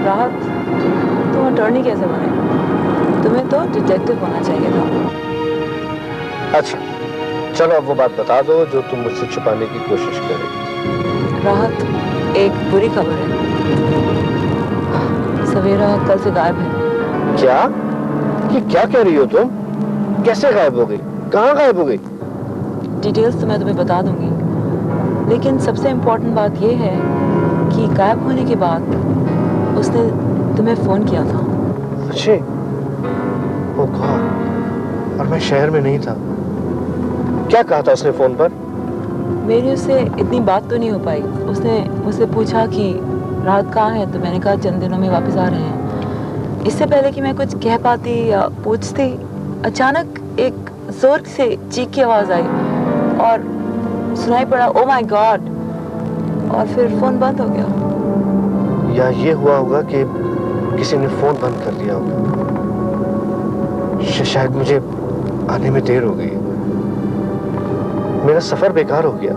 राहत, तुम अटॉर्नी कैसे बने? तुम्हें तो डिटेक्टिव होना चाहिए था। अच्छा चलो अब वो बात बता दो जो तुम मुझसे छुपाने की कोशिश कर रही। राहत, एक बुरी खबर है। सवेरा कल से गायब है। क्या? ये क्या कह रही हो तुम? कैसे गायब हो गई? कहाँ गायब हो गई? डिटेल्स तो मैं तुम्हें बता दूंगी, लेकिन सबसे इम्पोर्टेंट बात यह है कि गायब होने के बाद उसने तुम्हें फोन किया था। अच्छे? ओ गॉड, और मैं शहर में नहीं था। क्या कहा था उसने फोन पर? मेरी उससे इतनी बात तो नहीं हो पाई। उसने मुझसे पूछा कि राहत कहाँ है, तो मैंने कहा चंद दिनों में वापस आ रहे हैं। इससे पहले कि मैं कुछ कह पाती या पूछती, अचानक एक जोर से चीख की आवाज आई और सुनाई पड़ा ओ माय गॉड, और फिर फोन बंद हो गया। या ये हुआ होगा कि किसी ने फोन बंद कर दिया होगा। शायद मुझे आने में देर हो गई, मेरा सफर बेकार हो गया।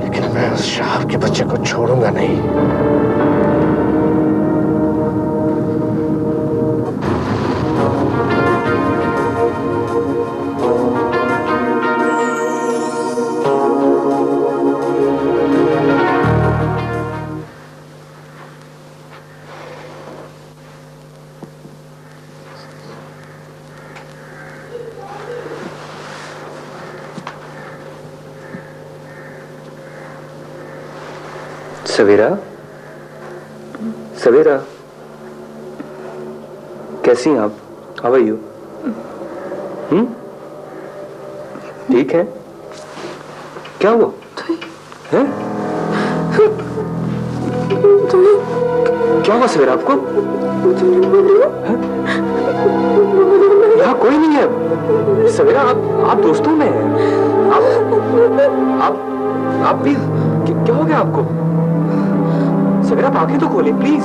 लेकिन मैं उस शहाब के बच्चे को छोड़ूंगा नहीं। सवेरा, सवेरा, कैसी हैं आप? How are you? ठीक है? क्या हुआ? हैं? क्या हुआ सवेरा आपको? यहाँ कोई नहीं है सवेरा, आप दोस्तों में हैं। आप भी क्या हो गया आपको? सवेरा आप आंखें तो खोलें प्लीज।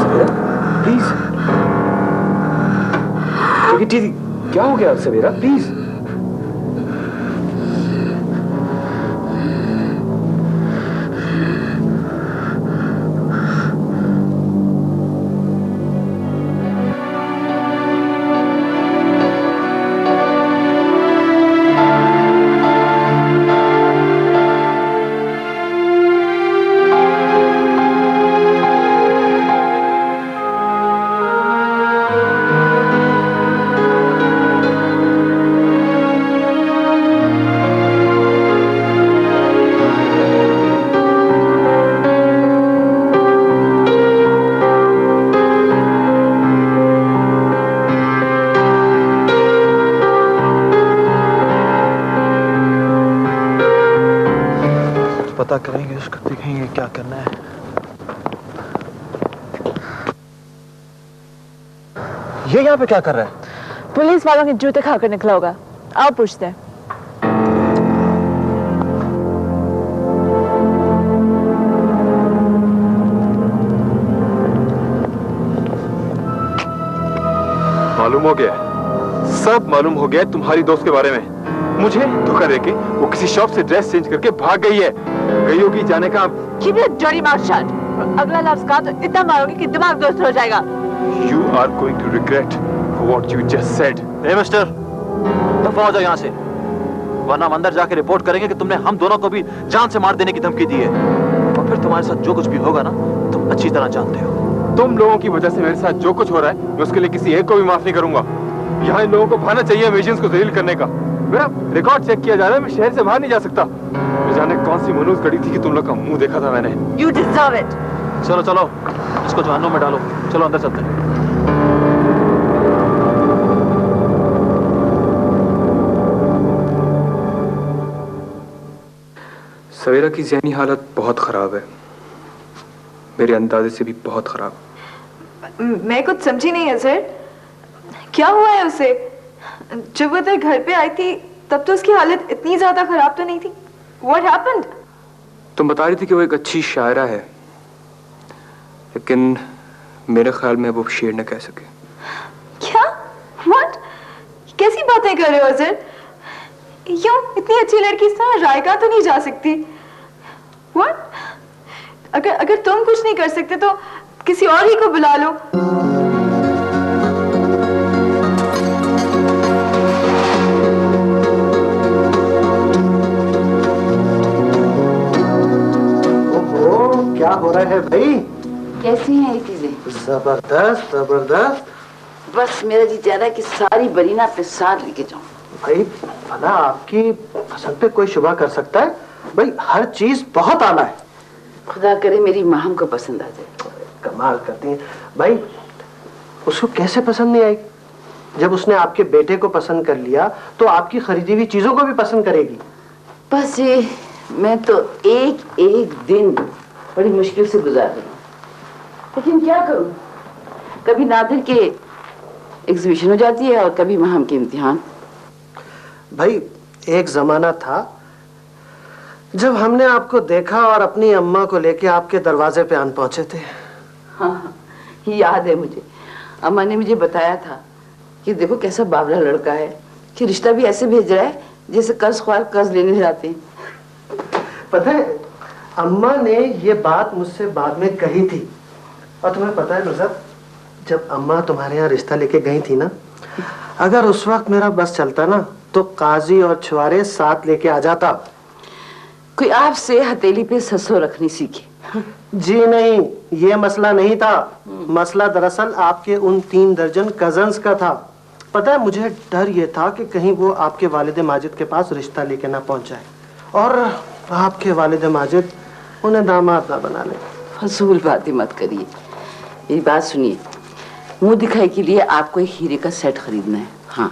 सवेरा प्लीज, क्या हो गया सवेरा प्लीज? पता करेंगे, उसको देखेंगे क्या करना है। ये यहाँ पे क्या कर रहा है? पुलिस वालों के जूते खाकर निकला होगा। आओ पूछते हैं। मालूम हो गया, सब मालूम हो गया तुम्हारी दोस्त के बारे में। मुझे धोखा देके वो किसी शॉप से ड्रेस चेंज करके भाग गई है। गई होगी जाने का। Keep your dirty mouth shut। अगला लफ्ज का तो इतना मारोगे कि दिमाग दुरुस्त हो जाएगा। You are going to regret what you just said। A mister, दफा हो जाओ यहाँ से, वरना हम अंदर जाके रिपोर्ट करेंगे कि तुमने हम दोनों को भी जान से मार देने की धमकी दी है। और फिर तुम्हारे साथ जो कुछ भी होगा ना, तुम अच्छी तरह जानते हो। तुम लोगों की वजह से मेरे साथ जो कुछ हो रहा है, मैं उसके लिए किसी एक को भी माफ नहीं करूंगा। यहाँ इन लोगों को भाना चाहिए एजेंट्स को जलील करने का। मेरा रिकॉर्ड चेक किया जा रहा है, मैं शहर से बाहर नहीं जा सकता। मैं जाने कौन सी मनूस गड़ी थी कि तुम लोग का मुंह देखा था मैंने। You deserve it। चलो चलो, इसको जहन्नुम में डालो। चलो अंदर चलते हैं। सवेरा की ज़हनी हालत बहुत खराब है, मेरे अंदाजे से भी बहुत खराब। मैं कुछ समझी नहीं है सर, क्या हुआ है उसे? जब वो तेरे घर पे आई थी तब तो उसकी हालत इतनी ज्यादा खराब तो नहीं थी। What happened? तुम बता रही थी कि वो एक अच्छी शायरा है, लेकिन मेरे ख्याल में वो शेर न कह सके। क्या? What? कैसी बातें कर रहे हो अजहर? क्यों? इतनी अच्छी लड़की इस तरह रायगा तो नहीं जा सकती। What? अगर तुम कुछ नहीं कर सकते तो किसी और ही को बुला लो। ओहो, क्या हो रहा है भाई? कैसी हैं ये चीजें? जबरदस्त जबरदस्त। बस मेरा जी चाह रहा है कि सारी बरीना अपने साथ लेके जाऊं। भाई भला आपकी पसंद पे कोई शुबा कर सकता है? भाई हर चीज बहुत आला है। खुदा करे मेरी माहम को पसंद आ जाए। कमाल करती हैं भाई। उसको कैसे पसंद नहीं आई? जब उसने आपके बेटे को पसंद कर लिया तो आपकी खरीदी हुई चीजों को भी पसंद करेगी। बस ये मैं तो एक एक दिन बड़ी मुश्किल से गुजार रही हूँ, लेकिन क्या करूँ, कभी नादिर के एग्जीबिशन हो जाती है और कभी माहम के इम्तिहान। भाई एक जमाना था जब हमने आपको देखा और अपनी अम्मा को लेके आपके दरवाजे पे आन पहुंचे थे। हाँ, याद है मुझे। अम्मा ने मुझे बताया था कि देखो कैसा बावला लड़का है, कि रिश्ता भी ऐसे भेज रहा है जैसे कर्ज ख्वार कर्ज लेने जाते हैं। पता है अम्मा ने ये बात मुझसे बाद में कही थी। और तुम्हें पता है नुसरत, जब अम्मा तुम्हारे यहाँ रिश्ता लेके गई थी ना, अगर उस वक्त मेरा बस चलता ना तो काजी और छुआरे साथ लेके आ जाता। कोई आपसे हथेली पे ससो रखनी सीखे। जी नहीं, ये मसला नहीं था। मसला दरअसल आपके उन 3 दर्जन कजन्स का था। पता है मुझे डर ये था कि कहीं वो आपके वालिद माजिद के पास रिश्ता लेके ना पहुंच जाए और आपके वालिद माजिद उन्हें दामाद ना बना ले। फजूल बातें मत करिए। मेरी बात सुनिए, मुंह दिखाई के लिए आपको एक हीरे का सेट खरीदना है। हाँ,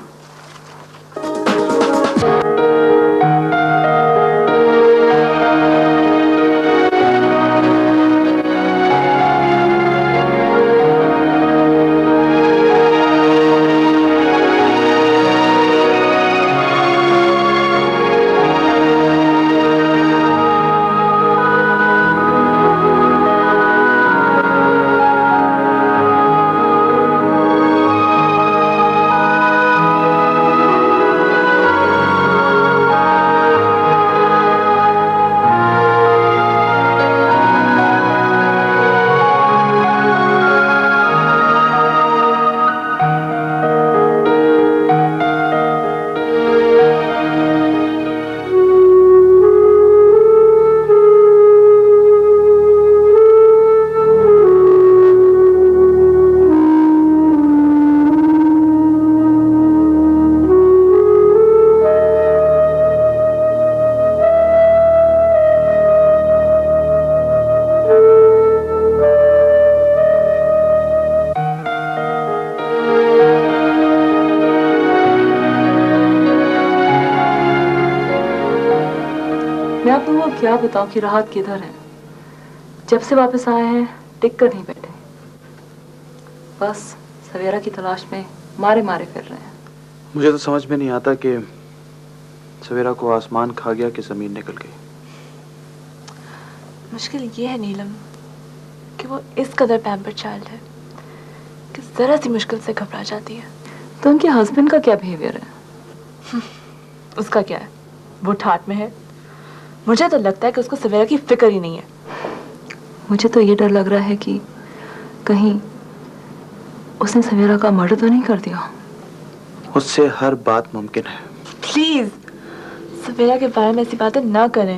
मैं आप लोगों को क्या बताऊं कि राहत किधर है। जब से वापस आए हैं टिक कर नहीं बैठे, बस सवेरा की तलाश में मारे मारे फिर रहे हैं। मुझे तो समझ में नहीं आता कि सवेरा को आसमान खा गया कि जमीन निकल गई। मुश्किल ये है नीलम कि वो इस कदर पैम्पर चाइल्ड है कि जरा सी मुश्किल से घबरा जाती है। तो उनके हस्बैंड का क्या बिहेवियर है? उसका क्या है, वो ठाट में है। मुझे तो लगता है कि उसको सवेरा की फिक्र ही नहीं है। मुझे तो ये डर लग रहा है कि कहीं उसने सवेरा का मर्डर तो नहीं कर दिया। उससे हर बात मुमकिन है। प्लीज सवेरा के बारे में ऐसी बातें ना करें।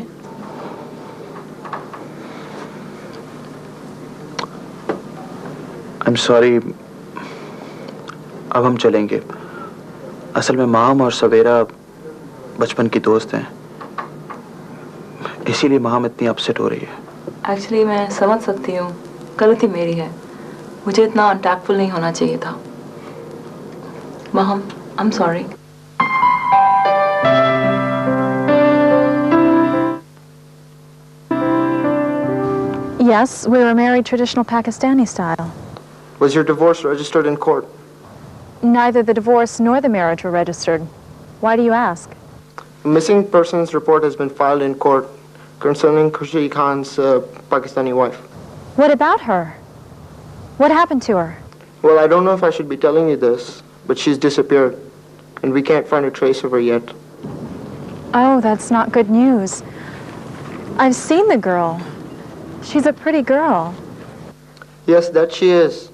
आई एम सॉरी, अब हम चलेंगे। असल में माम और सवेरा बचपन की दोस्त हैं, इसीलिए माम इतनी अपसेट हो रही है। एक्चुअली मैं समझ सकती हूँ, गलती मेरी है। मुझे इतना अनटैक्टफुल नहीं होना चाहिए था। Maham, I am sorry. Yes, we were married traditional Pakistani style. Was your divorce registered in court? Neither the divorce nor the marriage were registered. Why do you ask? A missing persons report has been filed in court concerning Khushi Khan's Pakistani wife. What about her? What happened to her? Well, I don't know if I should be telling you this, but she's disappeared, and we can't find a trace of her yet. Oh, that's not good news. I've seen the girl. She's a pretty girl. Yes, that she is.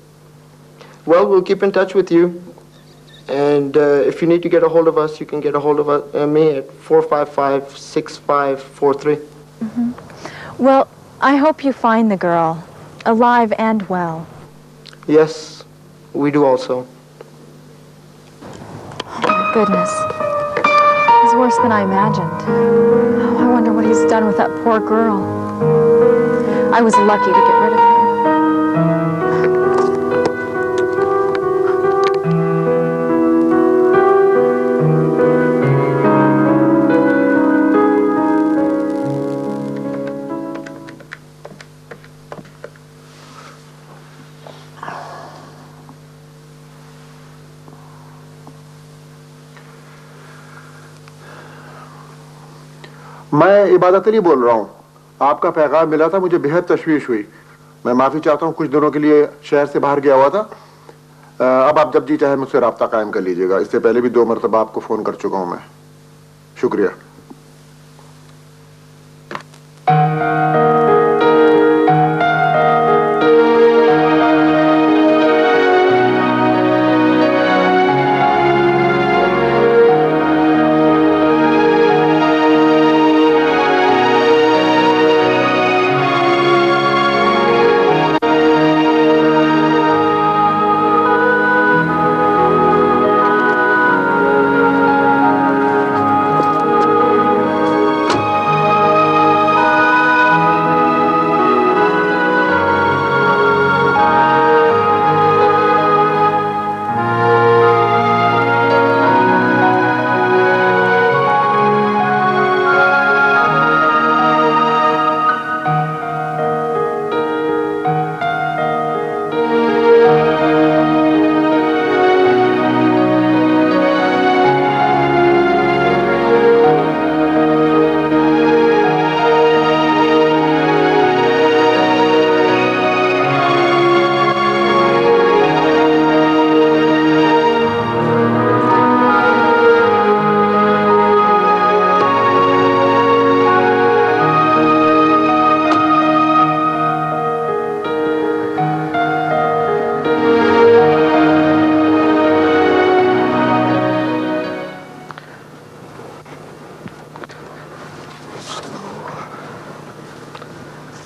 Well, we'll keep in touch with you. And if you need to get a hold of us, you can get a hold of me at 455-6543. Well, I hope you find the girl, alive and well. Yes, we do also. Oh, my goodness. It's worse than I imagined. Oh, I wonder what he's done with that poor girl. I was lucky to get rid of him. मैं इबादत अली बोल रहा हूँ। आपका पैगाम मिला था, मुझे बेहद तशवीश हुई। मैं माफ़ी चाहता हूँ, कुछ दिनों के लिए शहर से बाहर गया हुआ था। अब आप जब जी चाहे मुझसे रब्ता कायम कर लीजिएगा। इससे पहले भी 2 मरतबा आपको फ़ोन कर चुका हूँ मैं। शुक्रिया।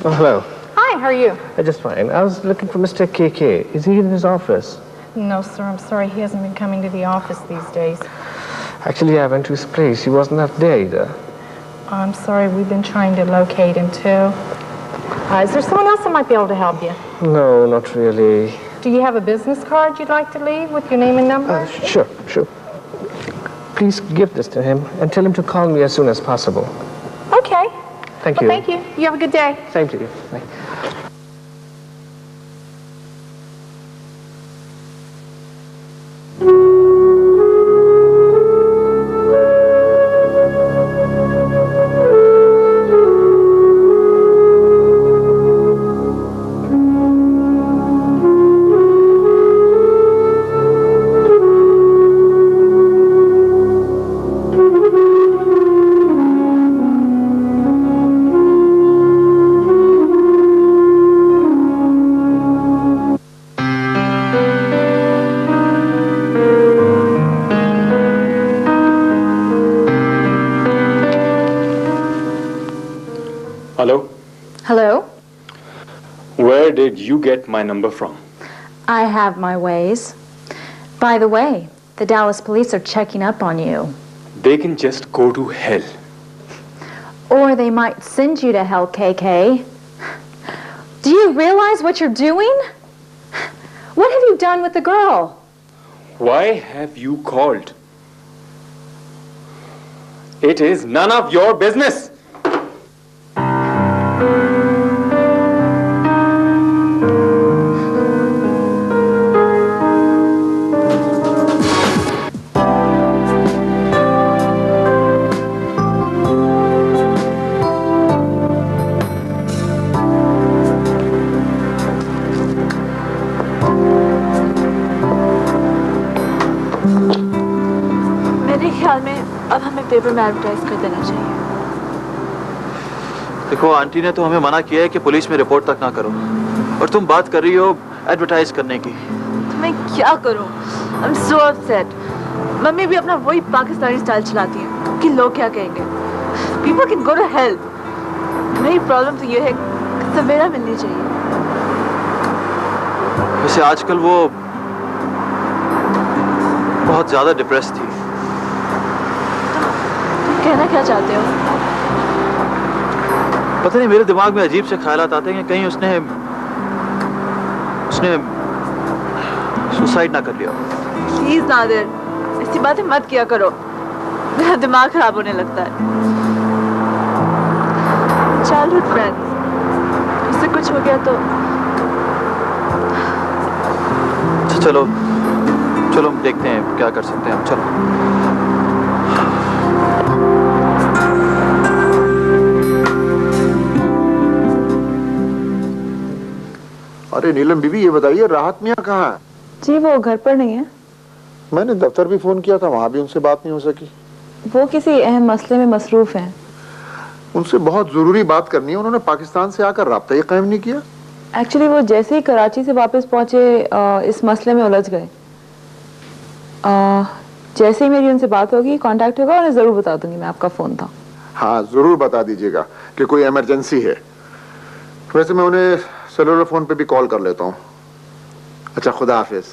Oh, hello. Hi, how are you? Just fine. I was looking for Mr. KK. Is he in his office? No, sir, I'm sorry. He hasn't been coming to the office these days. Actually, I went to his place. He wasn't up there either. I'm sorry. We've been trying to locate him, too. Is there someone else that might be able to help you? No, not really. Do you have a business card you'd like to leave with your name and number? Sure. Please give this to him and tell him to call me as soon as possible. Okay. Thank you. Thank you. You have a good day. Same to you. Bye. Hello? Hello? Where did you get my number from? I have my ways. By the way, the Dallas police are checking up on you. They can just go to hell. Or they might send you to hell, KK. Do you realize what you're doing? What have you done with the girl? Why have you called? It is none of your business. ख्याल में अब हमें paper में advertise कर देना चाहिए। देखो aunty ने तो हमें मना किया है कि पुलिस में रिपोर्ट तक ना करो, और तुम बात कर रही हो एडवर्टाइज करने की। तो मैं क्या करूं? I am so upset. Mummy भी अपना वही पाकिस्तानी स्टाइल चलाती है कि लोग क्या कहेंगे। People can go to hell. मेरी प्रॉब्लम तो ये है कि सवेरा मिलनी चाहिए। वैसे आजकल वो बहुत ज्यादा डिप्रेस थी। तुम कहना क्या चाहते हो? पता नहीं, मेरे दिमाग में अजीब से ख्यालात आते हैं कि कहीं उसने सुसाइड ना कर लिया। प्लीज नादिर, ऐसी बातें मत किया करो, मेरा दिमाग खराब होने लगता है। चाइल्डहुड फ्रेंड्स, उससे कुछ हो गया तो चलो चलो हम देखते हैं क्या कर सकते हैं हम। चलो अरे नीलम बीबी, ये बताइए राहत मियाँ कहाँ है? जी वो घर पर नहीं है। मैंने दफ्तर भी फोन किया था, वहां भी उनसे बात नहीं हो सकी। वो किसी अहम मसले में मसरूफ हैं। उनसे बहुत जरूरी बात करनी है, उन्होंने पाकिस्तान से आकर राब्ता ही कायम नहीं किया। एक्चुअली वो जैसे ही कराची से वापस पहुंचे इस मसले में उलझ गए। जैसे ही मेरी उनसे बात होगी, कांटेक्ट होगा, उन्हें जरूर बता दूंगी। मैं आपका फोन था। हाँ जरूर बता दीजिएगा कि कोई इमरजेंसी है। वैसे मैं उन्हें सेलुलर फोन पे भी कॉल कर लेता हूँ। अच्छा, खुदा हाफिज।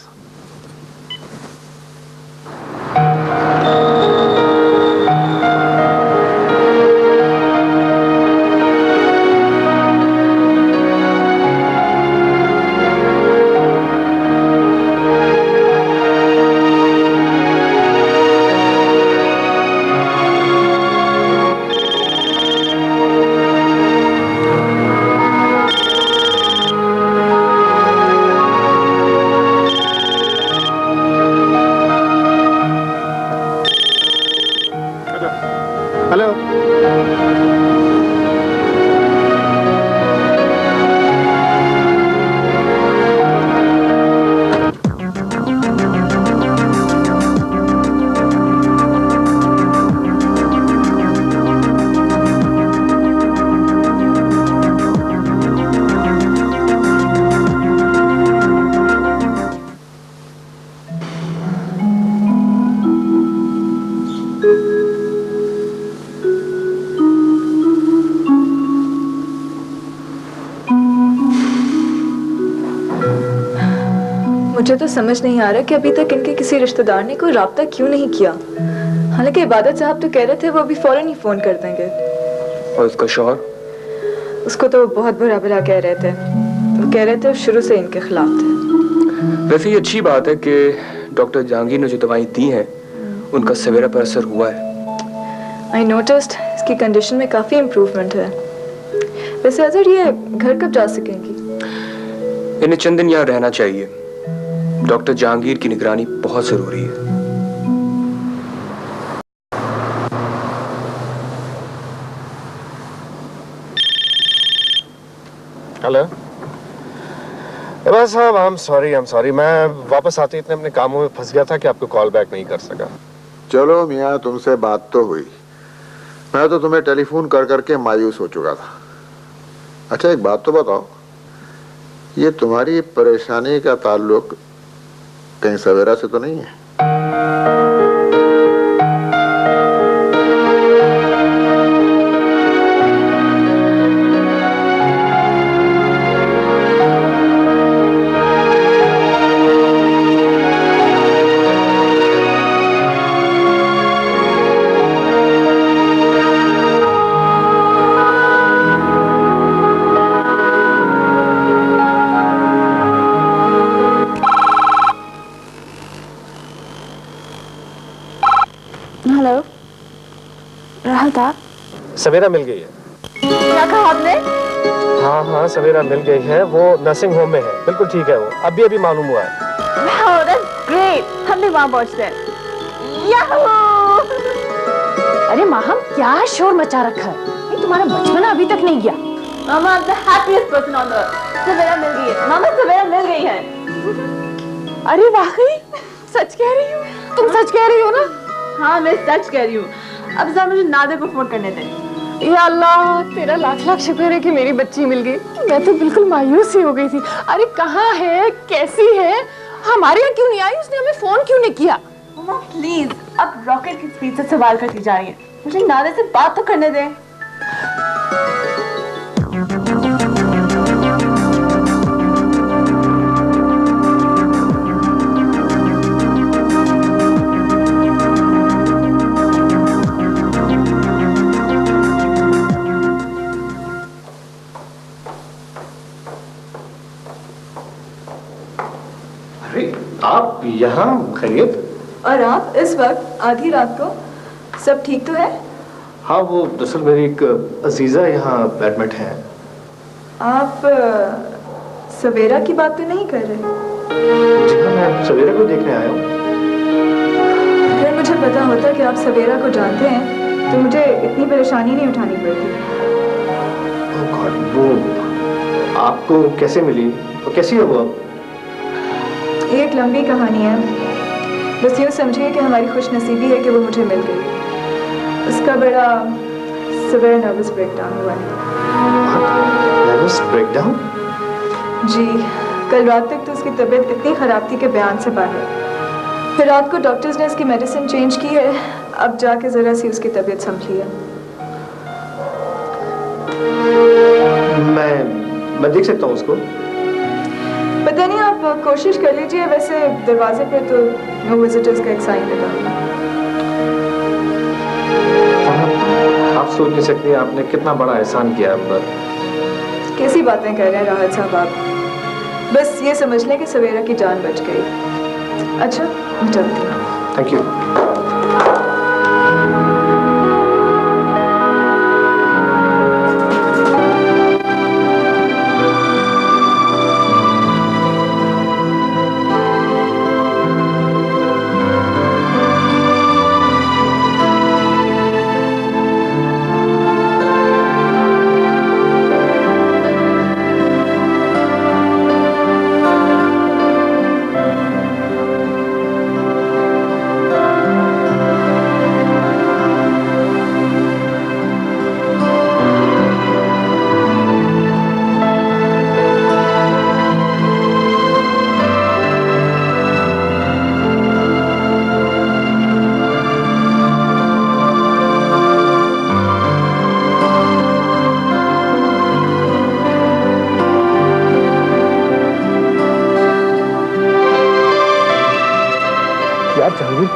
मुझे तो समझ नहीं आ रहा कि अभी तक इनके किसी रिश्तेदार ने कोई राब्ता क्यों नहीं किया। हालांकि इबादत साहब तो कह रहे थे वो अभी फौरन ही फोन कर देंगे। और उसका शौहर? उसको तो बहुत बुरा भला कह रहे थे। वो कह रहे थे वो शुरू से इनके खिलाफ थे। वैसे ये अच्छी बात है कि डॉक्टर जहांगीर ने जो दवाई दी हैं उनका सवेरा पर असर हुआ है। आई नोटिस्ड इसकी कंडीशन में काफी इम्प्रूवमेंट है। वैसे अजहर ये घर कब जा सकेंगी? इन्हें चंद दिन यहाँ रहना चाहिए। डॉक्टर जहांगीर की निगरानी बहुत जरूरी है। हेलो बस साहब, आई एम सॉरी, मैं वापस आते इतने अपने कामों में फंस गया था कि आपको कॉल बैक नहीं कर सका। चलो मियाँ, तुमसे बात तो हुई। मैं तो तुम्हें टेलीफोन कर करके मायूस हो चुका था। अच्छा एक बात तो बताओ, ये तुम्हारी परेशानी का ताल्लुक कहीं सवेरा से तो नहीं है? सवेरा मिल गई है। क्या कहा आपने? हाँ सवेरा मिल गई है। वो नर्सिंग होम में है, बिल्कुल ठीक है। वो अभी मालूम हुआ है। Wow, that's great. हम भी वहाँ पहुँचते हैं। अरे माहम, क्या शोर मचा रखा है? तुम्हारा बचपना अभी तक नहीं गया। मामा, I'm the happiest person on earth. सवेरा मिल गई है। मामा, सवेरा मिल गई है। अरे वाकई सच कह रही हो? तुम सच कह रही हो ना? हाँ मैं सच कह रही हूँ। अब जरा मुझे नादिर को फोन करने दें। या अल्लाह, तेरा लाख लाख शुक्र है कि मेरी बच्ची मिल गई। मैं तो बिल्कुल मायूस ही हो गई थी। अरे कहाँ है, कैसी है, हमारे यहाँ क्यों नहीं आई, उसने हमें फोन क्यों नहीं किया? मम्मा प्लीज, अब रॉकेट की स्पीड से सवाल करती जा रही है, मुझे नादिर से बात तो करने दें। आप यहाँ खैरियत? और आप इस वक्त आधी रात को? सब ठीक तो है? हाँ, वो दरअसल मेरी एक अजीजा यहाँ एडमिट है। आप सवेरा की बात तो नहीं कर रहे? जी हाँ, मैं सवेरा को देखने आया हूँ। अगर मुझे पता होता कि आप सवेरा को जानते हैं तो मुझे इतनी परेशानी नहीं उठानी पड़ती। ओह गॉड, वो आपको कैसे मिली और कैसी है वो? एक लंबी कहानी है, बस यूँ समझिए कि हमारी खुशनसीबी है कि वो मुझे मिल गई। उसका बड़ा सिवियर नर्वस ब्रेकडाउन हुआ है। Nervous breakdown? जी, कल रात तक तो उसकी तबीयत इतनी ख़राब थी कि बयान से बाहर। फिर रात को डॉक्टर्स ने उसकी मेडिसिन चेंज की है, अब जाके ज़रा सी उसकी तबीयत संभली है। मैं देख सकता हूँ उसको? पता नहीं, आप कोशिश कर लीजिए। वैसे दरवाजे पर तो नो विजिटर्स का एक साइन लगा हुआ है। आप सोच नहीं सकते आपने कितना बड़ा एहसान किया हम पर। कैसी बातें कर रहे हैं राहत साहब आप? बस ये समझ लें कि सवेरा की जान बच गई। अच्छा, मैं चलती हूँ। Thank you.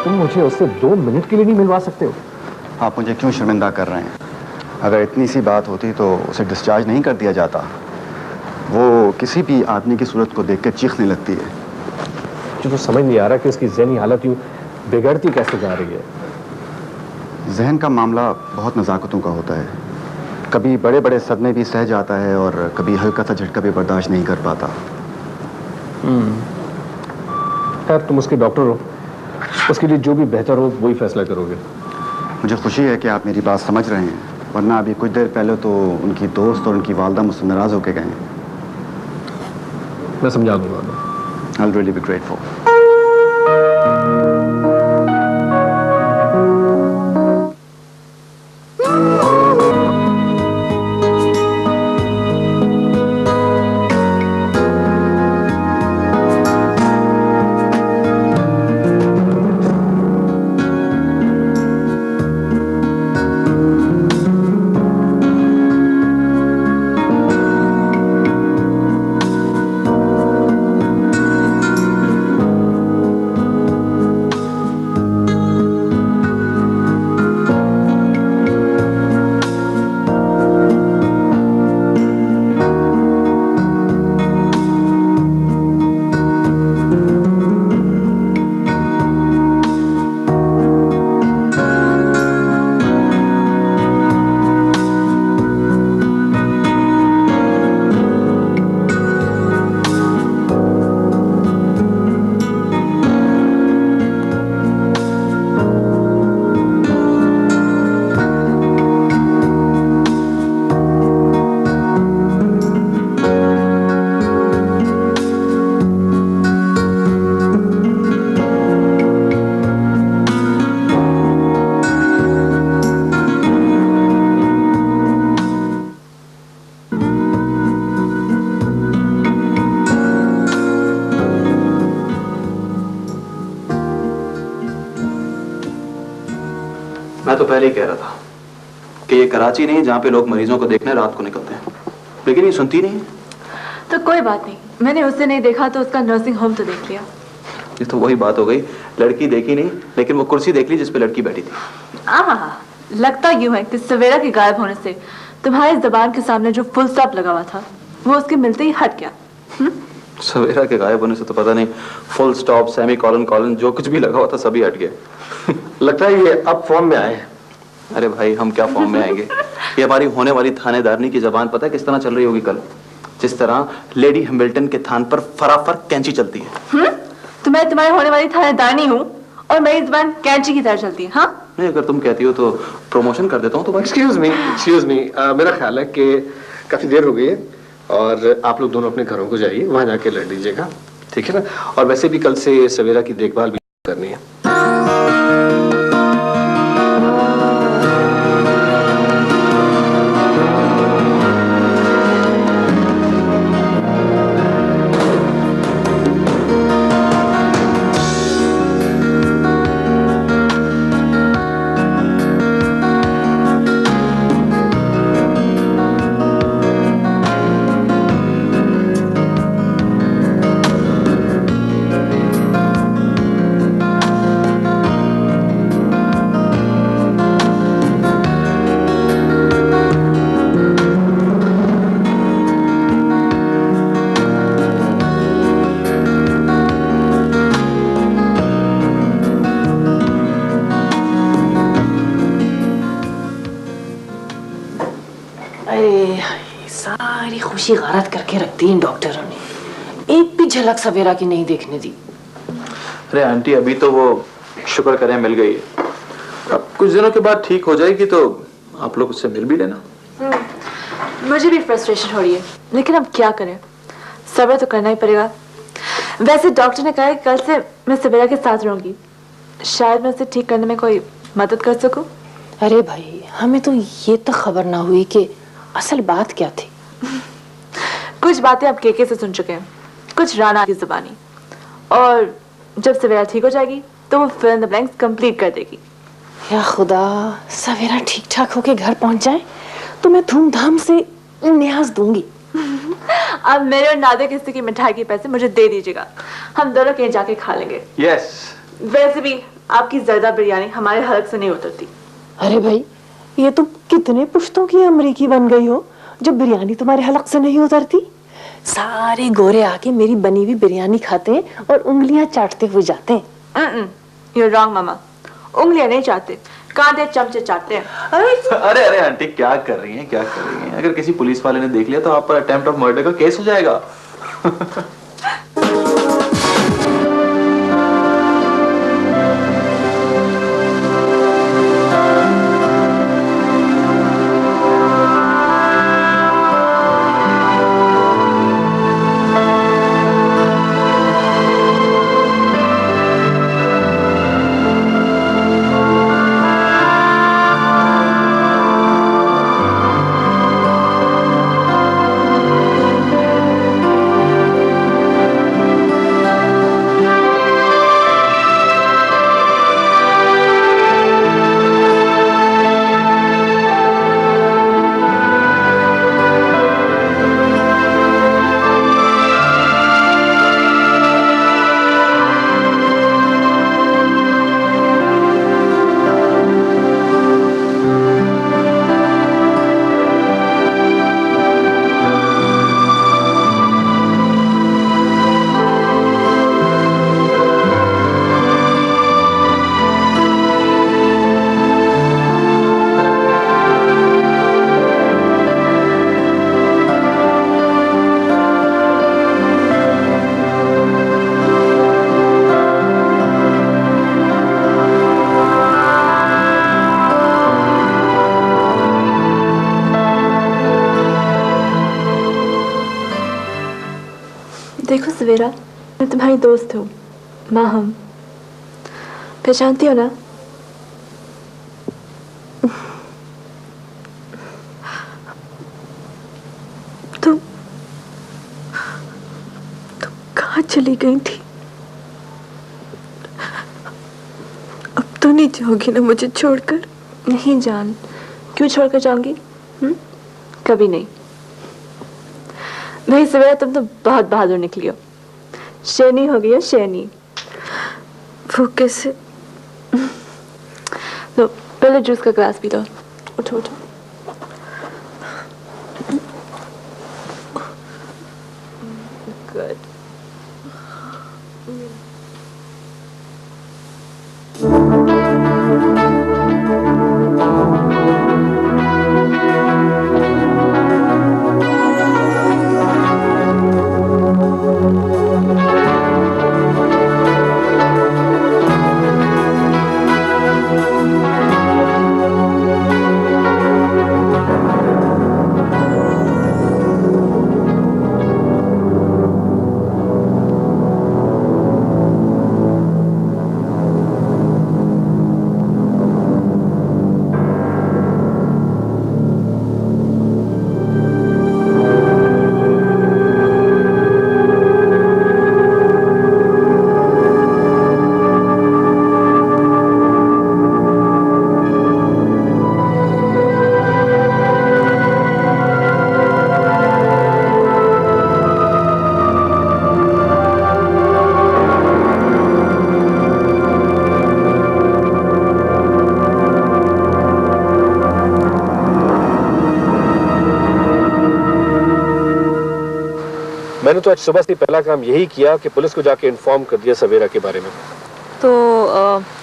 तुम मुझे उससे 2 मिनट के लिए नहीं मिलवा सकते हो? आप मुझे क्यों शर्मिंदा कर रहे हैं? अगर इतनी सी बात होती तो उसे डिस्चार्ज नहीं कर दिया जाता। वो किसी भी आदमी की सूरत को देखकर चीखने लगती है। मुझे तो समझ नहीं आ रहा कि उसकी ज़हनी हालत यूँ बिगड़ती कैसे जा रही है। जहन का मामला बहुत नज़ाकतों का होता है। कभी बड़े बड़े सदमे भी सह जाता है और कभी हल्का सा झटका भी बर्दाश्त नहीं कर पाता। खैर, तुम उसके डॉक्टर हो, उसके लिए जो भी बेहतर हो वही फैसला करोगे। मुझे खुशी है कि आप मेरी बात समझ रहे हैं, वरना अभी कुछ देर पहले तो उनकी दोस्त और उनकी वालदा मुझसे नाराज़ होकर गए। मैं समझा दूंगा। I'll really be grateful. मैं तो पहले ही कह रहा था कि ये कराची नहीं जहाँ पे लोग मरीजों को देखने रात को निकलते हैं, लेकिन ये सुनती नहीं है। तो कोई बात नहीं, मैंने उसे नहीं देखा तो उसका नर्सिंग होम तो देख लिया। ये तो वही बात हो गई, लड़की देखी नहीं लेकिन वो कुर्सी देख ली जिस पे लड़की बैठी थी। लगता यूं है कि सवेरा के गायब होने से तुम्हारी जबान के सामने जो फुल स्टॉप लगा हुआ था वो उसके मिलते ही हट गया। सवेरा के गायब होने से तो पता नहीं full stop, semi colon, colon जो कुछ भी लगा हुआ था सभी हट गया। लगता है ये अब फॉर्म में आए हैं। अरे भाई हम क्या फॉर्म में आएंगे, ये हमारी होने वाली थानेदारनी की जबान पता है किस तरह चल रही होगी कल, जिस तरह लेडी हैमिल्टन के थान पर फराफर कैंची चलती है। तो मैं तुम्हारी होने वाली थानेदारनी हूँ और मेरी जुबान कैंची की तरह चलती है। हाँ नहीं, अगर तुम कहती हो तो प्रमोशन कर देता हूँ। तो एक्सक्यूज मी, मेरा ख्याल है कि काफी देर हो गई है और आप लोग दोनों अपने घरों को जाइए, वहां जाके लड़ लीजिएगा, ठीक है ना? और वैसे भी कल से सवेरा की देखभाल भी करनी है। सारी खुशी गारत करके रखती इन डॉक्टरों ने, एक भी झलक सवेरा की नहीं देखने दी। अरे आंटी अभी तो वो शुक्र करें मिल गई है, अब कुछ दिनों के बाद ठीक हो जाएगी तो आप लोग उससे मिल भी लेना। मुझे भी फ्रस्ट्रेशन हो रही है, लेकिन अब क्या करें, सब्र तो करना ही पड़ेगा। वैसे डॉक्टर ने कहा है कल से मैं सवेरा के साथ रहूंगी, शायद मैं उसे ठीक करने में कोई मदद कर सकूं। अरे भाई हमें तो ये तक खबर ना हुई कि असल बात क्या थी। कुछ बातें आप केके से सुन चुके हैं, कुछ राना की जुबानी, और जब सवेरा ठीक हो जाएगी तो वो fill in the blanks complete कर देगी। या खुदा, सवेरा ठीक ठाक होके घर पहुंच जाए तो मैं धूमधाम से न्याज दूंगी। अब मेरे और नादिर किस्ती की मिठाई के पैसे मुझे दे दीजिएगा, हम दोनों कहीं जाके खा लेंगे। यस। वैसे भी आपकी जर्दा बिरयानी हमारे हलक से नहीं उतरती। अरे भाई ये तुम कितने पुश्तों की अमरीकी बन गई हो जब बिरयानी तुम्हारे हलक से नहीं उतरती। सारे गोरे आके मेरी बनी हुई बिरयानी खाते हैं और उंगलियां चाटते हुए जाते हैं। You're wrong, मामा, उंगलियां नहीं चाटते, कांधे चमचे चाटते हैं। अरे अरे आंटी क्या कर रही हैं, क्या कर रही हैं? अगर किसी पुलिस वाले ने देख लिया तो आप पर अटेम्प्ट ऑफ मर्डर का केस हो जाएगा। देखो सवेरा, मैं तुम्हारी दोस्त हूँ, माहम, पहचानती हो ना? तुम कहाँ चली गई थी? अब तो नहीं जाओगी ना मुझे छोड़कर? नहीं जान, क्यों छोड़कर जाऊंगी? कभी नहीं। भाई सवेरा, तुम तो बहुत बहादुर निकली हो, शेरनी हो गई हो, शेरनी। वो कैसे? लो पहले जूस का ग्लास पी लो। उठो उठो। गुड। मैंने तो आज सुबह से पहला काम यही किया कि पुलिस को जाके इन्फॉर्म कर दिया सवेरा के बारे में। तो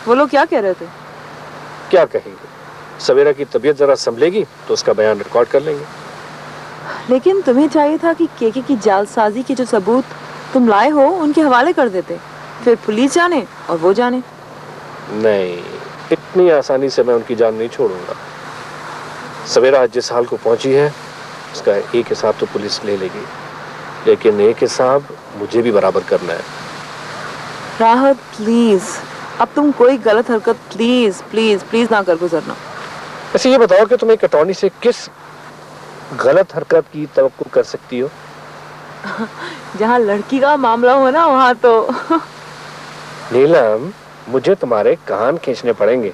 वो लोग क्या कह रहे थे? क्या कहेंगे, सवेरा की तबीयत जरा संभलेगी तो उसका बयान रिकॉर्ड कर लेंगे। लेकिन तुम्हें चाहिए था कि केके की जालसाजी के जो सबूत तुम लाए हो उनके हवाले कर देते, फिर पुलिस जाने और वो जाने। नहीं, इतनी आसानी से मैं उनकी जान नहीं छोड़ूंगा। सवेरा आज जिस हाल को पहुंची है उसका एक हिसाब तो पुलिस ले लेगी, लेकिन एक हिसाब मुझे भी बराबर करना है। राहत प्लीज, अब तुम कोई गलत हरकत प्लीज प्लीज प्लीज ना कर गुजरना। ऐसे ये बताओ कि तुम एक अटॉर्नी से किस गलत हरकत की तवक्कुर कर सकती हो? जहाँ लड़की का मामला हो ना वहाँ तो नीलम, मुझे तुम्हारे कान खींचने पड़ेंगे।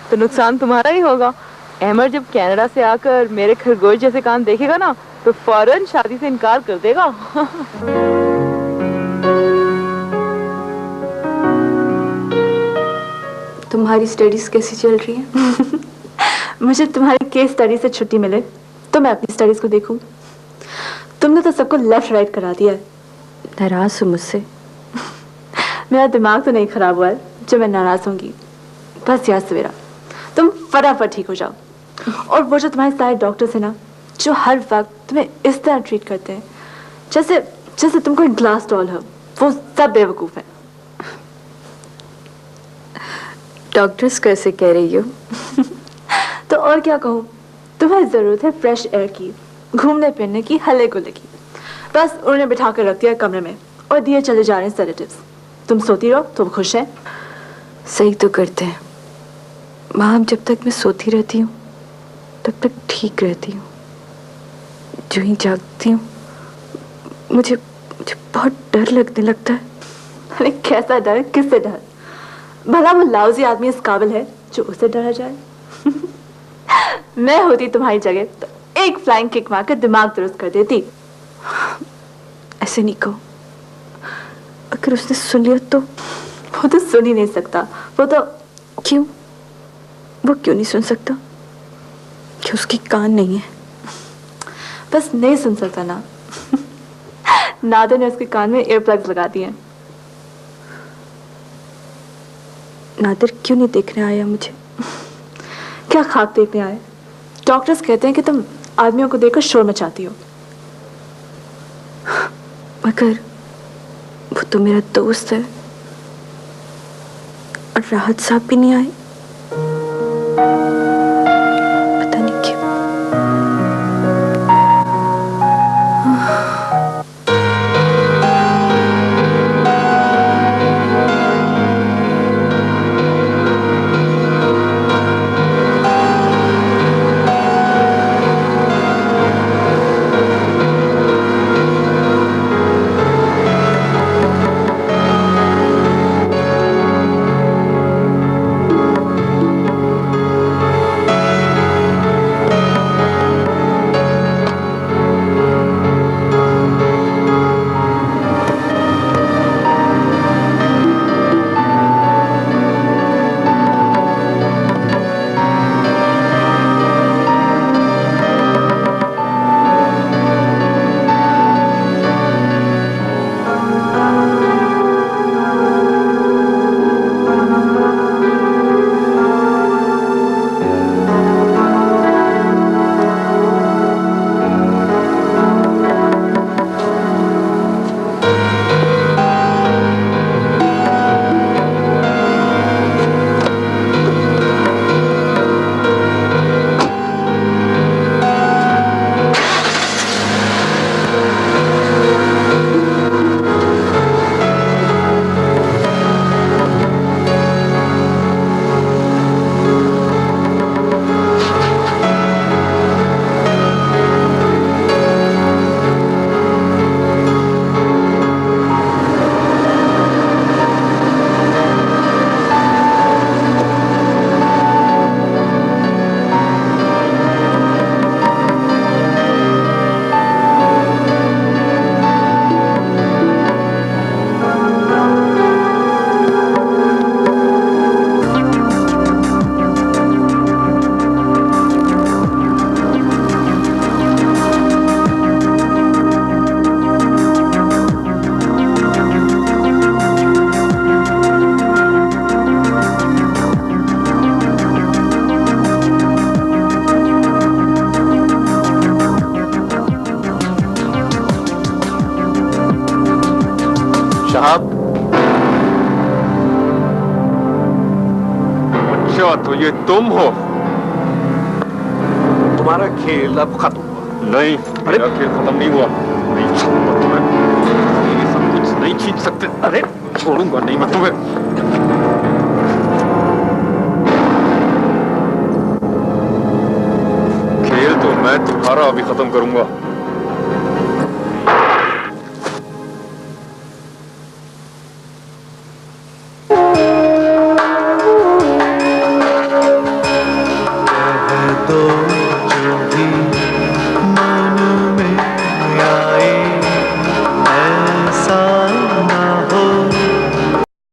तो नुकसान तुम्हारा ही होगा। अहमद जब कनाडा से आकर मेरे खरगोश जैसे कान देखेगा ना तो फौरन शादी से इनकार कर देगा। तुम्हारी स्टडीज कैसी चल रही है? मुझे तुम्हारी केस स्टडी से छुट्टी मिले तो मैं अपनी स्टडीज को देखूं। तुमने तो सबको लेफ्ट राइट करा दिया है। नाराज हो मुझसे? मेरा दिमाग तो नहीं खराब हुआ है जो मैं नाराज होंगी। बस यार सवेरा, तुम फटाफट ठीक हो जाओ। और वो जो तुम्हारे सारे डॉक्टर्स हैं ना, जो हर वक्त तुम्हें इस तरह ट्रीट करते हैं जैसे जैसे तुम कोई ग्लास डॉल हो, वो सब बेवकूफ है। डॉक्टर्स कैसे कह रही हो? तो और क्या कहूँ, तुम्हें जरूरत है फ्रेश एयर की, घूमने फिरने की, हल्ले गुल्ले की। बस उन्होंने बिठा कर रख दिया कमरे में और दिए चले जा रहे हैं सेडेटिव्स। तुम सोती रहो तो खुश है। सही तो करते हैं माँ, जब तक मैं सोती रहती हूँ तब तक ठीक रहती हूँ। जो ही जागती हूँ मुझे बहुत डर लगने लगता है। अरे कैसा डर, किससे डर? भला वो लाउजी आदमी इस काबिल है जो उसे डरा जाए? मैं होती तुम्हारी जगह तो एक फ्लाइंग किक मारकर दिमाग दुरुस्त कर देती। ऐसे नहीं कहो, अगर उसने सुन लिया तो? वो तो सुन ही नहीं सकता। वो तो क्यों? वो क्यों नहीं सुन सकता? कि उसके कान नहीं है। बस नहीं सुन सकता ना। नादर ने उसके कान में एयर प्लग्स लगा दिए। नादर क्यों नहीं देखने आया मुझे? क्या ख्वाब देखने आए? डॉक्टर्स कहते हैं कि तुम आदमियों को देखकर शोर मचाती हो, मगर वो तो मेरा दोस्त है। और राहत साहब भी नहीं आए, पता नहीं क्यों। अच्छा तो ये तुम हो? तुम्हारा खेल अब खत्म हुआ। नहीं, मेरा खेल खत्म नहीं हुआ। नहीं छोड़ूंगा तुम्हें, ये सब कुछ नहीं छीन सकते। अरे छोड़ूंगा नहीं मैं तुम्हें। खेल तो मैं तुम्हारा अभी खत्म करूंगा।